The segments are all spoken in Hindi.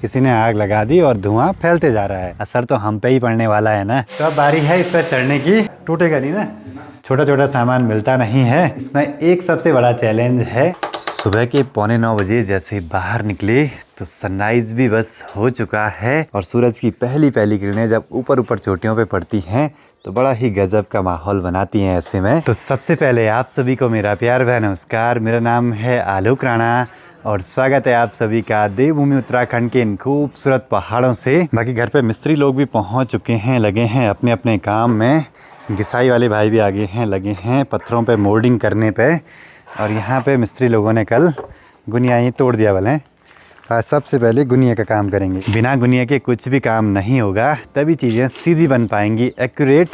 किसी ने आग लगा दी और धुआं फैलते जा रहा है। असर तो हम पे ही पड़ने वाला है ना। तो अब बारी है इस पर चढ़ने की। टूटेगा नहीं ना, छोटा छोटा सामान मिलता नहीं है। इसमें एक सबसे बड़ा चैलेंज है। सुबह के 8:45 जैसे ही बाहर निकले तो सनराइज भी बस हो चुका है और सूरज की पहली पहली किरणें जब ऊपर ऊपर चोटियों पे पड़ती हैं तो बड़ा ही गजब का माहौल बनाती हैं ऐसे में। तो सबसे पहले आप सभी को मेरा प्यार भरा नमस्कार। मेरा नाम है आलोक राणा और स्वागत है आप सभी का देवभूमि उत्तराखंड के इन खूबसूरत पहाड़ों से। बाकी घर पे मिस्त्री लोग भी पहुंच चुके हैं, लगे हैं अपने अपने काम में। घिसाई वाले भाई भी आगे हैं, लगे हैं पत्थरों पे मोल्डिंग करने पे। और यहाँ पे मिस्त्री लोगों ने कल गुनिया ही तोड़ दिया वाले। आज सबसे पहले गुनिया का काम करेंगे। बिना गुनिया के कुछ भी काम नहीं होगा, तभी चीज़ें सीधी बन पाएंगी, एक्यूरेट।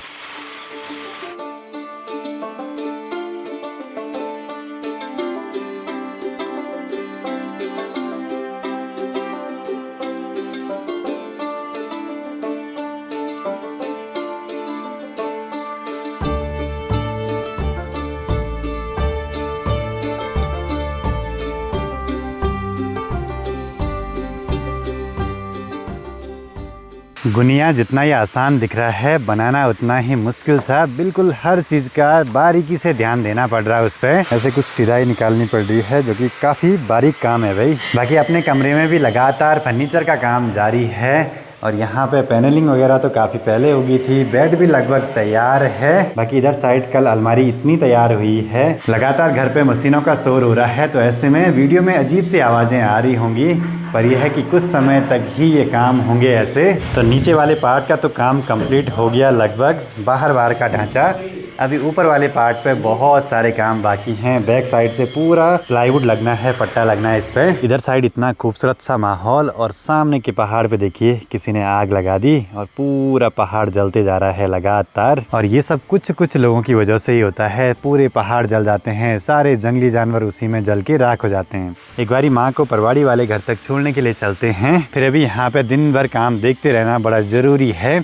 गुनिया जितना ही आसान दिख रहा है, बनाना उतना ही मुश्किल सा। बिल्कुल हर चीज़ का बारीकी से ध्यान देना पड़ रहा है उस पर। ऐसे कुछ सिलाई निकालनी पड़ रही है जो कि काफ़ी बारीक काम है भाई। बाकी अपने कमरे में भी लगातार फर्नीचर का काम जारी है और यहाँ पे पैनलिंग वगैरह तो काफ़ी पहले हो गई थी। बेड भी लगभग तैयार है। बाकी इधर साइड कल अलमारी इतनी तैयार हुई है। लगातार घर पे मशीनों का शोर हो रहा है तो ऐसे में वीडियो में अजीब सी आवाज़ें आ रही होंगी, पर यह है कि कुछ समय तक ही ये काम होंगे ऐसे। तो नीचे वाले पार्ट का तो काम कंप्लीट हो गया लगभग, बाहर का ढांचा। अभी ऊपर वाले पार्ट पे बहुत सारे काम बाकी हैं। बैक साइड से पूरा प्लाईवुड लगना है, पट्टा लगना है इस पे। इधर साइड इतना खूबसूरत सा माहौल और सामने के पहाड़ पे देखिए किसी ने आग लगा दी और पूरा पहाड़ जलते जा रहा है लगातार। और ये सब कुछ लोगों की वजह से ही होता है। पूरे पहाड़ जल जाते हैं, सारे जंगली जानवर उसी में जल के राख हो जाते हैं। एक बारी माँ को परवाड़ी वाले घर तक छोड़ने के लिए चलते हैं। फिर अभी यहाँ पे दिन भर काम देखते रहना बड़ा जरूरी है।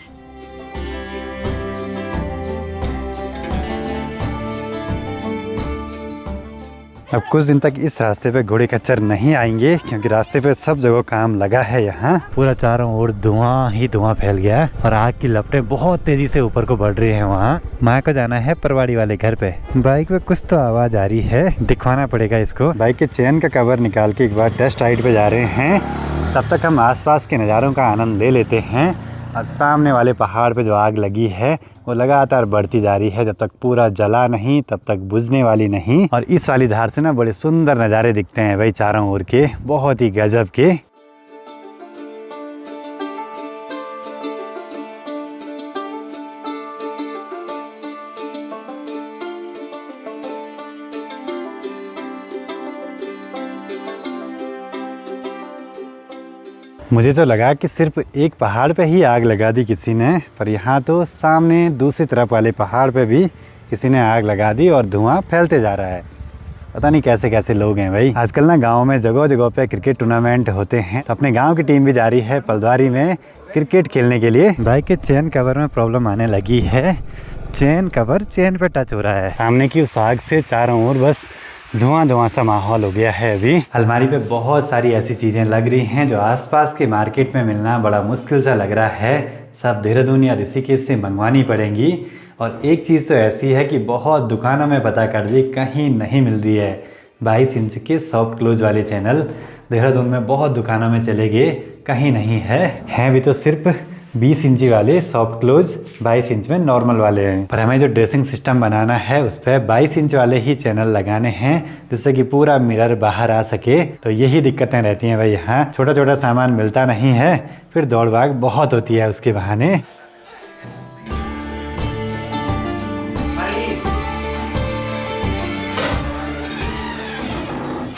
अब कुछ दिन तक इस रास्ते पे घोड़े खच्चर नहीं आएंगे क्योंकि रास्ते पे सब जगह काम लगा है। यहाँ पूरा चारों ओर धुआं ही धुआं फैल गया है और आग की लपटें बहुत तेजी से ऊपर को बढ़ रही हैं। वहाँ माँ को जाना है परवाड़ी वाले घर पे। बाइक पे कुछ तो आवाज आ रही है, दिखवाना पड़ेगा इसको। बाइक के चेन का कवर निकाल के एक बार टेस्ट राइड पे जा रहे हैं। तब तक हम आसपास के नज़ारों का आनंद ले लेते हैं। और सामने वाले पहाड़ पे जो आग लगी है वो लगातार बढ़ती जा रही है। जब तक पूरा जला नहीं तब तक बुझने वाली नहीं। और इस वाली धार से ना बड़े सुंदर नज़ारे दिखते हैं भाई चारों ओर के, बहुत ही गजब के। मुझे तो लगा कि सिर्फ एक पहाड़ पे ही आग लगा दी किसी ने, पर यहाँ तो सामने दूसरी तरफ वाले पहाड़ पे भी किसी ने आग लगा दी और धुआं फैलते जा रहा है। पता नहीं कैसे कैसे लोग हैं भाई। आजकल ना गाँव में जगह जगह पे क्रिकेट टूर्नामेंट होते हैं तो अपने गाँव की टीम भी जा रही है पलद्वारी में क्रिकेट खेलने के लिए। बाइक के चेन कवर में प्रॉब्लम आने लगी है। चेन कवर चेन पे टच हो रहा है। सामने की उस आग से चारों ओर बस धुआं सा माहौल हो गया है। अभी अलमारी पे बहुत सारी ऐसी चीज़ें लग रही हैं जो आसपास के मार्केट में मिलना बड़ा मुश्किल सा लग रहा है। सब देहरादून या ऋषिकेश से मंगवानी पड़ेंगी। और एक चीज़ तो ऐसी है कि बहुत दुकानों में पता कर ली, कहीं नहीं मिल रही है। 22 इंच के सॉफ्ट क्लोज वाले चैनल देहरादून में बहुत दुकानों में चले गए, कहीं नहीं है भी तो सिर्फ 20 इंची वाले सॉफ्ट क्लोज, 22 इंच में नॉर्मल वाले हैं। पर हमें जो ड्रेसिंग सिस्टम बनाना है उस पर 22 इंच वाले ही चैनल लगाने हैं जिससे कि पूरा मिरर बाहर आ सके। तो यही दिक्कतें रहती हैं भाई। यहाँ छोटा छोटा सामान मिलता नहीं है, फिर दौड़ भाग बहुत होती है उसके बहाने।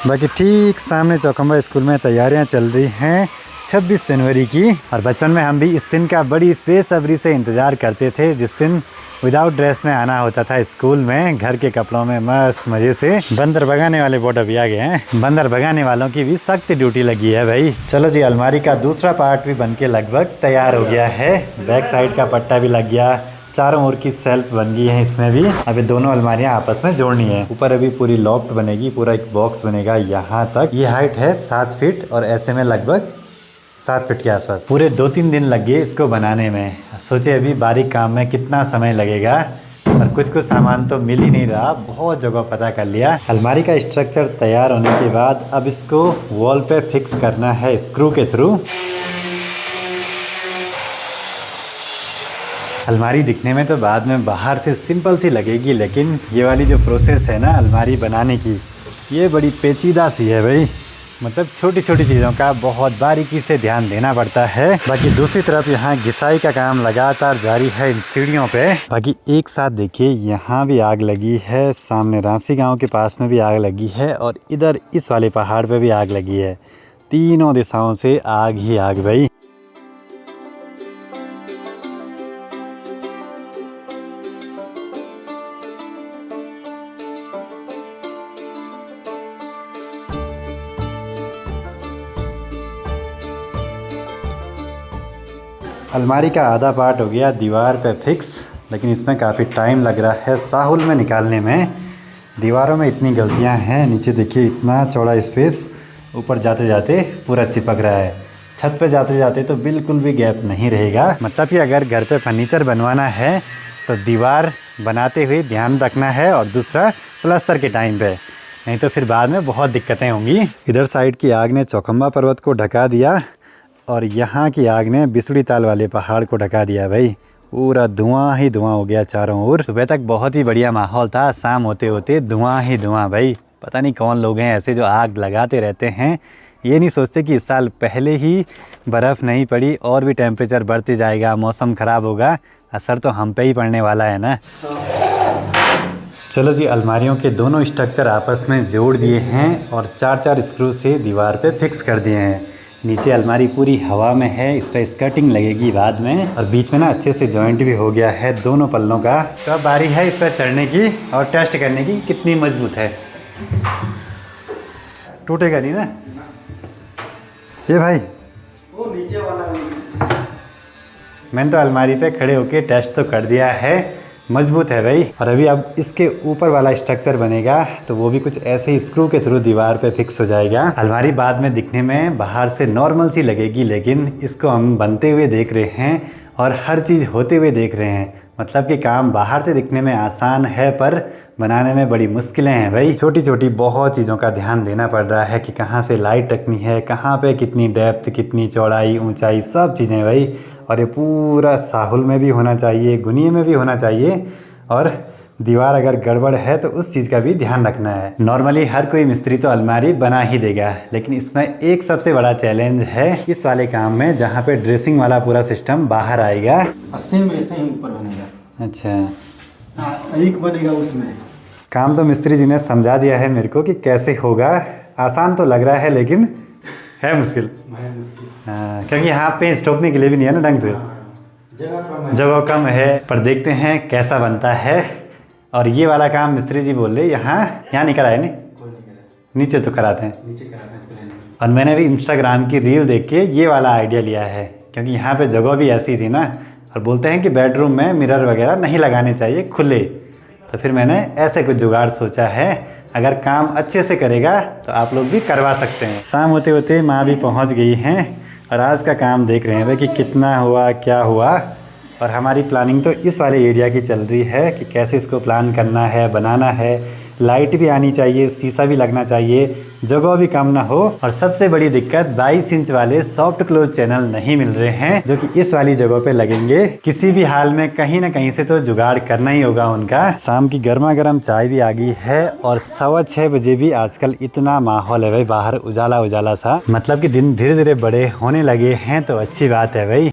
बाकी ठीक सामने चौखंबा स्कूल में तैयारियां चल रही हैं 26 जनवरी की। और बचपन में हम भी इस दिन का बड़ी बेसब्री से इंतज़ार करते थे जिस दिन विदाउट ड्रेस में आना होता था स्कूल में, घर के कपड़ों में मस्त मज़े से। बंदर भगाने वाले बोट अभी आ गए हैं। बंदर भगाने वालों की भी सख्त ड्यूटी लगी है भाई। चलो जी, अलमारी का दूसरा पार्ट भी बनके लगभग तैयार हो गया है। बैक साइड का पट्टा भी लग गया, चारों ओर की सेल्फ बन गई है इसमें भी। अभी दोनों अलमारियां आपस में जोड़नी है। ऊपर अभी पूरी लॉफ्ट बनेगी, पूरा एक बॉक्स बनेगा यहाँ तक। ये हाइट है 7 फीट और ऐसे में लगभग 7 फीट के आसपास। पूरे 2-3 दिन लग गए इसको बनाने में। सोचे अभी बारीक काम में कितना समय लगेगा, और कुछ सामान तो मिल ही नहीं रहा, बहुत जगह पता कर लिया। अलमारी का स्ट्रक्चर तैयार होने के बाद अब इसको वॉल पे फिक्स करना है स्क्रू के थ्रू। अलमारी दिखने में तो बाद में बाहर से सिंपल सी लगेगी, लेकिन ये वाली जो प्रोसेस है ना अलमारी बनाने की, ये बड़ी पेचीदा सी है भाई। मतलब छोटी छोटी चीज़ों का बहुत बारीकी से ध्यान देना पड़ता है। बाकी दूसरी तरफ यहाँ घिसाई का काम लगातार जारी है इन सीढ़ियों पे। बाकी एक साथ देखिए, यहाँ भी आग लगी है, सामने रांसी गांव के पास में भी आग लगी है, और इधर इस वाले पहाड़ पे भी आग लगी है। तीनों दिशाओं से आग ही आग भाई। अलमारी का आधा पार्ट हो गया दीवार पे फिक्स, लेकिन इसमें काफ़ी टाइम लग रहा है साहुल में निकालने में। दीवारों में इतनी गलतियां हैं। नीचे देखिए इतना चौड़ा स्पेस, ऊपर जाते जाते पूरा चिपक रहा है। छत पे जाते जाते तो बिल्कुल भी गैप नहीं रहेगा। मतलब कि अगर घर पे फर्नीचर बनवाना है तो दीवार बनाते हुए ध्यान रखना है, और दूसरा प्लास्टर के टाइम पे, नहीं तो फिर बाद में बहुत दिक्कतें होंगी। इधर साइड की आग ने चौखंबा पर्वत को ढका दिया, और यहाँ की आग ने बिसुड़ी ताल वाले पहाड़ को ढका दिया भाई। पूरा धुआं ही धुआं हो गया चारों ओर। सुबह तक बहुत ही बढ़िया माहौल था, शाम होते होते धुआं ही धुआं भाई। पता नहीं कौन लोग हैं ऐसे जो आग लगाते रहते हैं, ये नहीं सोचते कि इस साल पहले ही बर्फ़ नहीं पड़ी और भी टेम्परेचर बढ़ते जाएगा, मौसम ख़राब होगा, असर तो हम पे ही पड़ने वाला है ना। चलो जी, अलमारियों के दोनों स्ट्रक्चर आपस में जोड़ दिए हैं और 4-4 स्क्रू से दीवार पे फिक्स कर दिए हैं। नीचे अलमारी पूरी हवा में है, इस पर स्कर्टिंग लगेगी बाद में, और बीच में ना अच्छे से जॉइंट भी हो गया है दोनों पल्लों का। तो अब बारी है इस पर चढ़ने की और टेस्ट करने की कितनी मजबूत है। टूटेगा नहीं ना ये भाई? वो नीचे वाला मैंने तो अलमारी पे खड़े होके टेस्ट तो कर दिया है, मजबूत है भाई। और अभी अब इसके ऊपर वाला स्ट्रक्चर बनेगा, तो वो भी कुछ ऐसे ही स्क्रू के थ्रू दीवार पे फिक्स हो जाएगा। अलमारी बाद में दिखने में बाहर से नॉर्मल सी लगेगी, लेकिन इसको हम बनते हुए देख रहे हैं और हर चीज़ होते हुए देख रहे हैं। मतलब कि काम बाहर से दिखने में आसान है, पर बनाने में बड़ी मुश्किलें हैं भाई। छोटी छोटी बहुत चीज़ों का ध्यान देना पड़ रहा है कि कहाँ से लाइट रखनी है, कहाँ पे कितनी डेप्थ, कितनी चौड़ाई, ऊंचाई, सब चीज़ें भाई। और ये पूरा साहुल में भी होना चाहिए, गुनिये में भी होना चाहिए, और दीवार अगर गड़बड़ है तो उस चीज़ का भी ध्यान रखना है। नॉर्मली हर कोई मिस्त्री तो अलमारी बना ही देगा, लेकिन इसमें एक सबसे बड़ा चैलेंज है इस वाले काम में, जहाँ पे ड्रेसिंग वाला पूरा सिस्टम बाहर आएगा। 80 में ऐसे ही ऊपर बनेगा। अच्छा, एक बनेगा उसमें। काम तो मिस्त्री जी ने समझा दिया है मेरे को कि कैसे होगा। आसान तो लग रहा है, लेकिन है मुश्किल। हाँ, क्योंकि यहाँ पे स्टोपने के लिए भी नहीं है ना ढंग से, जगह कम है। पर देखते हैं कैसा बनता है। और ये वाला काम मिस्त्री जी बोल रहे यहाँ नहीं कराए, नहीं नीचे तो कराते हैं, नीचे कराते हैं। और मैंने भी इंस्टाग्राम की रील देख के ये वाला आइडिया लिया है, क्योंकि यहाँ पे जगह भी ऐसी थी ना, और बोलते हैं कि बेडरूम में मिरर वगैरह नहीं लगाने चाहिए खुले। तो फिर मैंने ऐसे कुछ जुगाड़ सोचा है, अगर काम अच्छे से करेगा तो आप लोग भी करवा सकते हैं। शाम होते होते माँ भी पहुँच गई हैं, और आज का काम देख रहे हैं भाई कि कितना हुआ, क्या हुआ। और हमारी प्लानिंग तो इस वाले एरिया की चल रही है कि कैसे इसको प्लान करना है, बनाना है। लाइट भी आनी चाहिए, शीशा भी लगना चाहिए, जगह भी कम ना हो। और सबसे बड़ी दिक्कत 22 इंच वाले सॉफ्ट क्लोज चैनल नहीं मिल रहे हैं, जो कि इस वाली जगह पे लगेंगे। किसी भी हाल में कहीं ना कहीं से तो जुगाड़ करना ही होगा उनका। शाम की गर्मा गर्म चाय भी आ गई है, और 6:15 बजे भी आजकल इतना माहौल है भाई बाहर, उजाला उजाला सा। मतलब कि दिन धीरे धीरे बड़े होने लगे हैं, तो अच्छी बात है भाई।